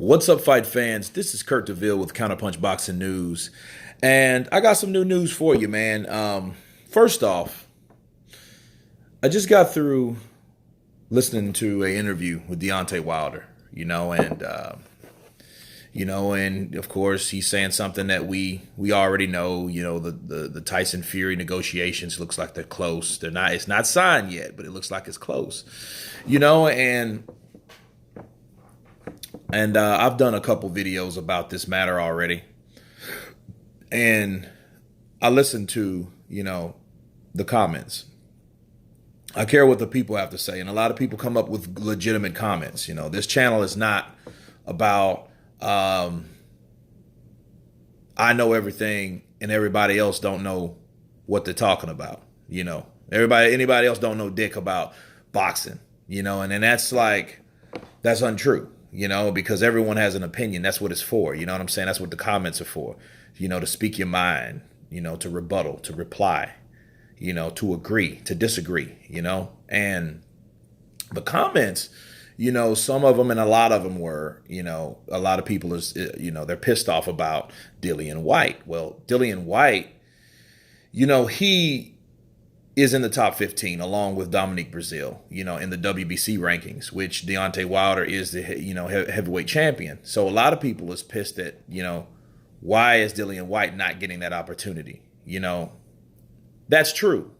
What's up, fight fans? This is Kurt DeVille with Counterpunch Boxing News, and I got some new news for you, man. First off, I just got through listening to an interview with Deontay Wilder, and of course he's saying something that we already know. The Tyson Fury negotiations looks like they're close. They're not. It's not signed yet, but it looks like it's close. And I've done a couple videos about this matter already. And I listened to, the comments. I care what the people have to say. And a lot of people come up with legitimate comments. This channel is not about I know everything and everybody else don't know what they're talking about. Anybody else don't know dick about boxing, and then that's untrue. Because everyone has an opinion. That's what it's for. You know what I'm saying? That's what the comments are for. To speak your mind, to rebuttal, to reply, to agree, to disagree, And the comments, some of them and a lot of them were, a lot of people is, they're pissed off about Dillian White. Well, Dillian White, he is in the top 15 along with Dominique Brazil, in the WBC rankings, which Deontay Wilder is the, heavyweight champion. So a lot of people is pissed at, why is Dillian White not getting that opportunity? That's true,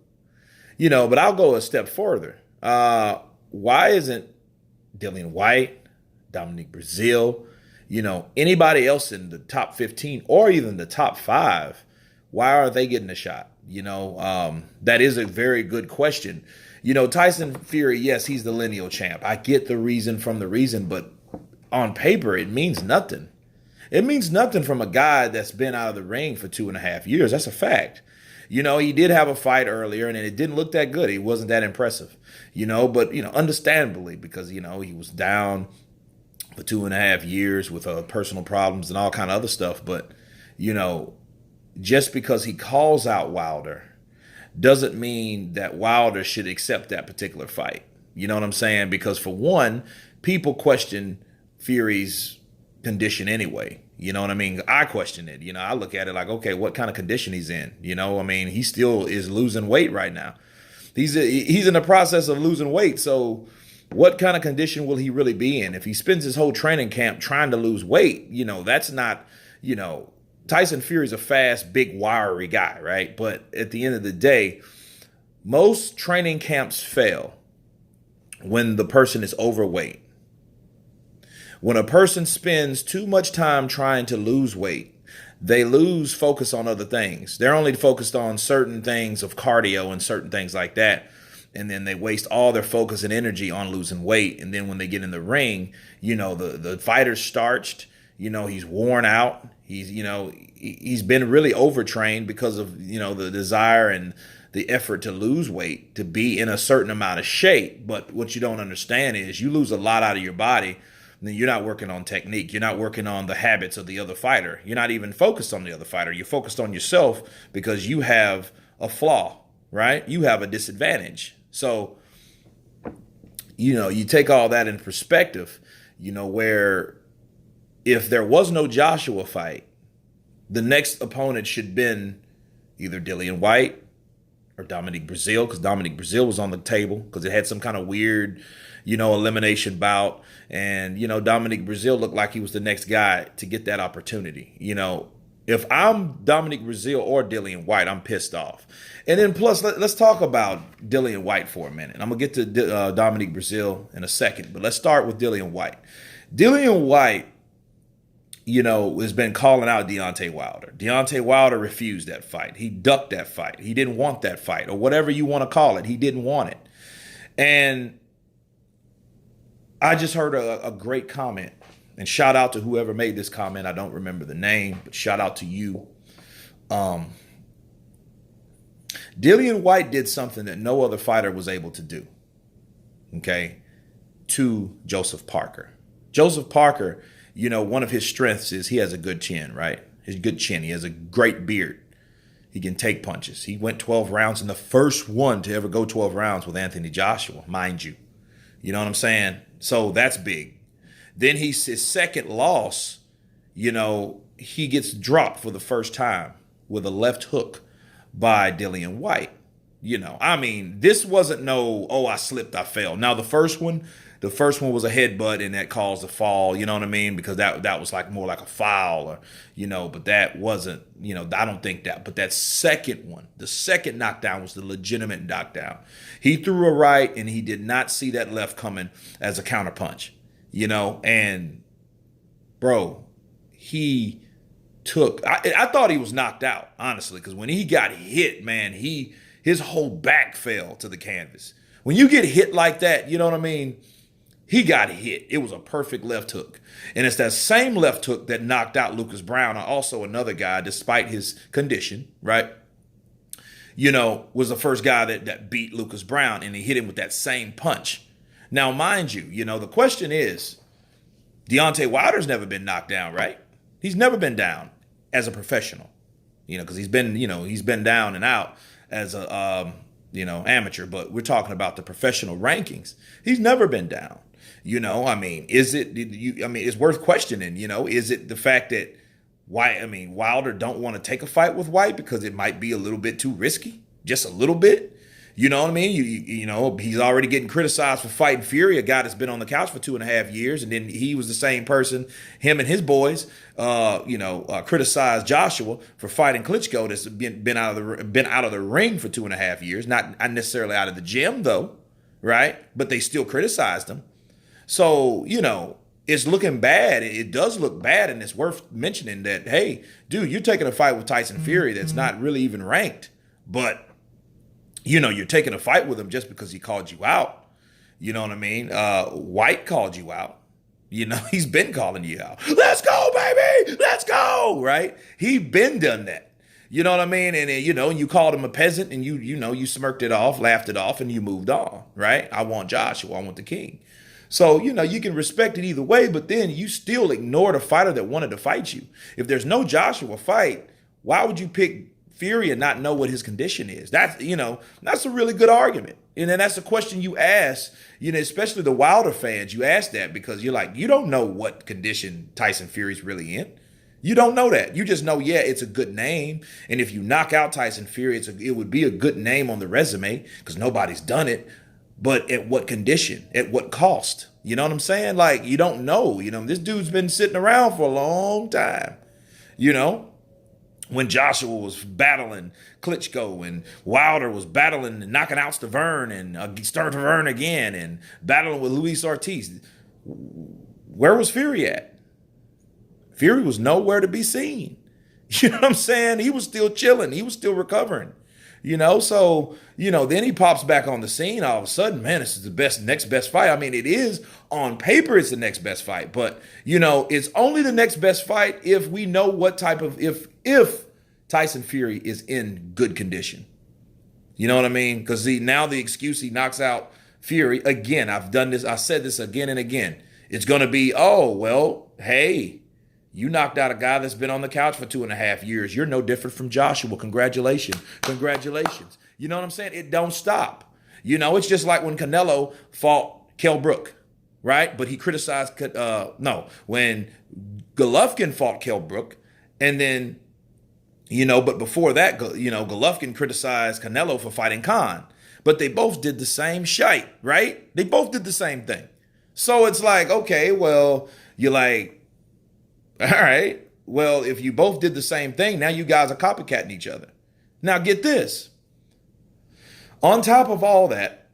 but I'll go a step further. Why isn't Dillian White, Dominique Brazil, anybody else in the top 15 or even the top 5, why are they getting a shot? That is a very good question. Tyson Fury, yes, he's the lineal champ. I get the reason from the reason, but on paper, it means nothing. It means nothing from a guy that's been out of the ring for 2.5 years. That's a fact. He did have a fight earlier, and it didn't look that good. He wasn't that impressive, but, understandably, because, he was down for 2.5 years with personal problems and all kind of other stuff. But, just because he calls out Wilder doesn't mean that Wilder should accept that particular fight. You know what I'm saying? Because for one, people question Fury's condition anyway. You know what I mean? I question it. I look at it like, okay, what kind of condition he's in? He still is losing weight right now. He's in the process of losing weight. So what kind of condition will he really be in? If he spends his whole training camp trying to lose weight, that's not, Tyson Fury's a fast, big, wiry guy, right? But at the end of the day, most training camps fail when the person is overweight. When a person spends too much time trying to lose weight, they lose focus on other things. They're only focused on certain things of cardio and certain things like that. And then they waste all their focus and energy on losing weight. And then when they get in the ring, the fighter's starched, he's worn out. He's been really overtrained because of, the desire and the effort to lose weight, to be in a certain amount of shape. But what you don't understand is you lose a lot out of your body, then you're not working on technique. You're not working on the habits of the other fighter. You're not even focused on the other fighter. You're focused on yourself because you have a flaw, right? You have a disadvantage. So, you take all that in perspective, where if there was no Joshua fight, the next opponent should have been either Dillian White or Dominique Brazil, because Dominique Brazil was on the table because it had some kind of weird, elimination bout. And, Dominique Brazil looked like he was the next guy to get that opportunity. If I'm Dominique Brazil or Dillian White, I'm pissed off. And then plus, let's talk about Dillian White for a minute. I'm going to get to Dominique Brazil in a second, but let's start with Dillian White. Dillian White, has been calling out Deontay Wilder. Deontay Wilder refused that fight. He ducked that fight. He didn't want that fight, or whatever you want to call it. He didn't want it. And I just heard a great comment, and shout out to whoever made this comment. I don't remember the name, but shout out to you. Dillian White did something that no other fighter was able to do, okay, to Joseph Parker. Joseph Parker, one of his strengths is he has a good chin, right? His good chin. He has a great beard. He can take punches. He went 12 rounds and the first one to ever go 12 rounds with Anthony Joshua, mind you. You know what I'm saying? So that's big. Then his second loss, he gets dropped for the first time with a left hook by Dillian White. This wasn't I slipped, I fell. Now the first one was a headbutt and that caused a fall, you know what I mean? Because that was like more like a foul or, but that wasn't, I don't think that. But that second one, the second knockdown was the legitimate knockdown. He threw a right and he did not see that left coming as a counterpunch, and bro, he took, I thought he was knocked out, honestly, because when he got hit, man, his whole back fell to the canvas. When you get hit like that, you know what I mean? He got hit. It was a perfect left hook. And it's that same left hook that knocked out Lucas Brown, also another guy, despite his condition, right? Was the first guy that beat Lucas Brown, and he hit him with that same punch. Now, mind you, the question is, Deontay Wilder's never been knocked down, right? He's never been down as a professional, because he's been down and out as a, amateur, but we're talking about the professional rankings. He's never been down. It's worth questioning, is it the fact that Wilder don't want to take a fight with White because it might be a little bit too risky, just a little bit? You know what I mean? He's already getting criticized for fighting Fury, a guy that's been on the couch for 2.5 years, and then he was the same person, him and his boys, criticized Joshua for fighting Klitschko that's been out of the ring for 2.5 years, not necessarily out of the gym though, right? But they still criticized him. So it's looking bad. It does look bad, and it's worth mentioning that, hey, dude, you're taking a fight with Tyson Fury that's not really even ranked, but you're taking a fight with him just because he called you out. You know what I mean? White called you out. He's been calling you out. Let's go, baby. Let's go. Right? He been done that. You know what I mean? And you called him a peasant, and you smirked it off, laughed it off, and you moved on. Right? I want Joshua. I want the king. So, you can respect it either way, but then you still ignored a fighter that wanted to fight you. If there's no Joshua fight, why would you pick Fury and not know what his condition is? That's a really good argument. And then that's a question you ask, especially the Wilder fans. You ask that because you're like, you don't know what condition Tyson Fury's really in. You don't know that. You just know, it's a good name. And if you knock out Tyson Fury, it would be a good name on the resume because nobody's done it. But at what condition? At what cost? You know what I'm saying? Like, you don't know. This dude's been sitting around for a long time. When Joshua was battling Klitschko and Wilder was battling and knocking out Stavern and Stavern again and battling with Luis Ortiz, where was Fury at? Fury was nowhere to be seen. You know what I'm saying? He was still chilling. He was still recovering. So, then he pops back on the scene all of a sudden, man, this is the next best fight. It is on paper, it's the next best fight, but it's only the next best fight if we know what type of, if Tyson Fury is in good condition. You know what I mean? Because now the excuse he knocks out Fury, again, I said this again and again. It's going to be, hey, you knocked out a guy that's been on the couch for 2.5 years. You're no different from Joshua. Congratulations. You know what I'm saying? It don't stop. It's just like when Canelo fought Kell Brook, right? But he criticized, when Golovkin fought Kell Brook, and then, but before that, Golovkin criticized Canelo for fighting Khan. But they both did the same shite, right? They both did the same thing. So it's like, okay, well, you're like, all right, well, if you both did the same thing, now you guys are copycatting each other. Now get this. On top of all that,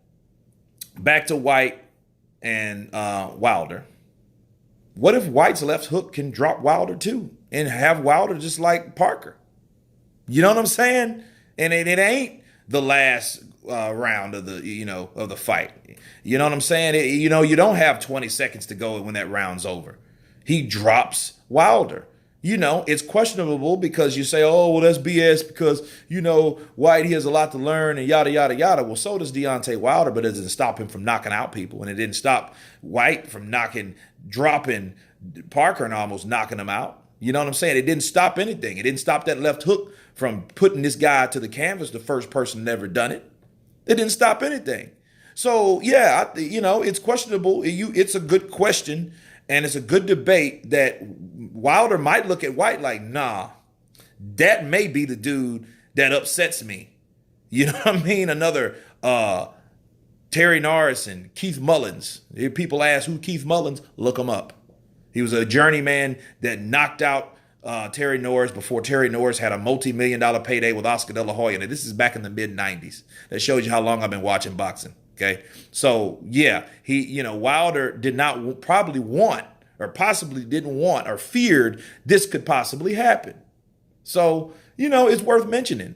back to White and Wilder. What if White's left hook can drop Wilder too and have Wilder just like Parker? You know what I'm saying? And it ain't the last round of the fight. You know what I'm saying? You don't have 20 seconds to go when that round's over. He drops Wilder. It's questionable because you say, oh, well, that's BS because, White, he has a lot to learn and yada, yada, yada. Well, so does Deontay Wilder, but it doesn't stop him from knocking out people. And it didn't stop White from dropping Parker and almost knocking him out. You know what I'm saying? It didn't stop anything. It didn't stop that left hook from putting this guy to the canvas, the first person that ever done it. It didn't stop anything. So, it's questionable. It's a good question. And it's a good debate that Wilder might look at White like, nah, that may be the dude that upsets me. You know what I mean? Another Terry Norris and Keith Mullins. If people ask who Keith Mullins, look him up. He was a journeyman that knocked out Terry Norris before Terry Norris had a multi-million-dollar payday with Oscar De La Hoya. And this is back in the mid-90s. That shows you how long I've been watching boxing. Okay. So, yeah, Wilder did not probably want or possibly didn't want or feared this could possibly happen. So, it's worth mentioning.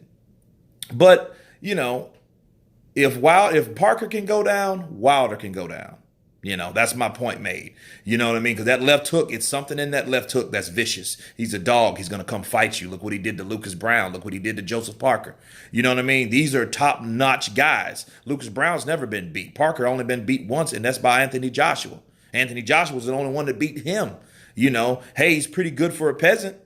But, if Parker can go down, Wilder can go down. That's my point made. You know what I mean? Because that left hook, it's something in that left hook that's vicious. He's a dog. He's going to come fight you. Look what he did to Lucas Brown. Look what he did to Joseph Parker. You know what I mean? These are top-notch guys. Lucas Brown's never been beat. Parker only been beat once, and that's by Anthony Joshua. Anthony Joshua was the only one that beat him. Hey, he's pretty good for a peasant.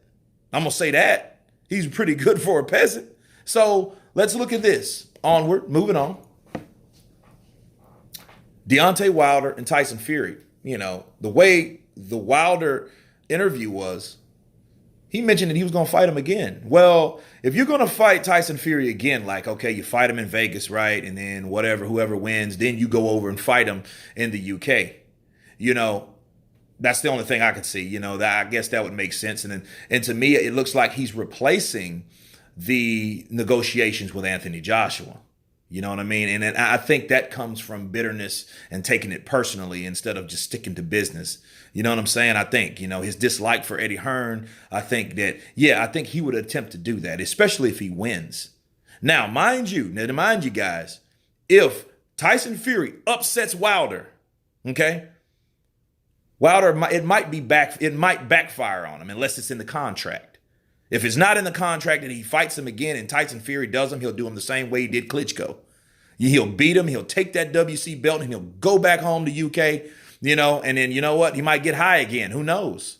I'm going to say that. He's pretty good for a peasant. So let's look at this. Onward, moving on. Deontay Wilder and Tyson Fury. The way the Wilder interview was, he mentioned that he was going to fight him again. Well, if you're going to fight Tyson Fury again, like, okay, you fight him in Vegas, right? And then whoever wins, then you go over and fight him in the UK. That's the only thing I could see. That I guess that would make sense. And to me, it looks like he's replacing the negotiations with Anthony Joshua. You know what I mean? And I think that comes from bitterness and taking it personally instead of just sticking to business. You know what I'm saying? I think, his dislike for Eddie Hearn, I think he would attempt to do that, especially if he wins. Now, mind you guys, if Tyson Fury upsets Wilder, okay, Wilder, it might backfire on him unless it's in the contract. If it's not in the contract and he fights him again and Tyson Fury does him, he'll do him the same way he did Klitschko. He'll beat him. He'll take that WC belt and he'll go back home to UK, and then you know what? He might get high again. Who knows?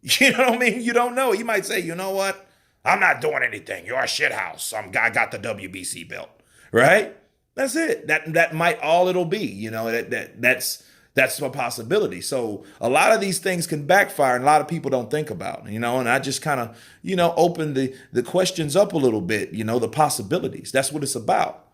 You know what I mean? You don't know. He might say, you know what? I'm not doing anything. You're a shithouse. Some guy got the WBC belt, right? That's it. That might all it'll be. That's a possibility. So a lot of these things can backfire and a lot of people don't think about, and I just kind of, open the questions up a little bit, the possibilities. That's what it's about.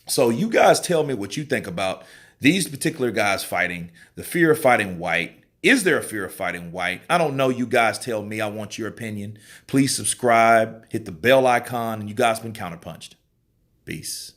So you guys tell me what you think about these particular guys fighting, the fear of fighting White. Is there a fear of fighting White? I don't know. You guys tell me. I want your opinion. Please subscribe, hit the bell icon, and you guys been counterpunched. Peace.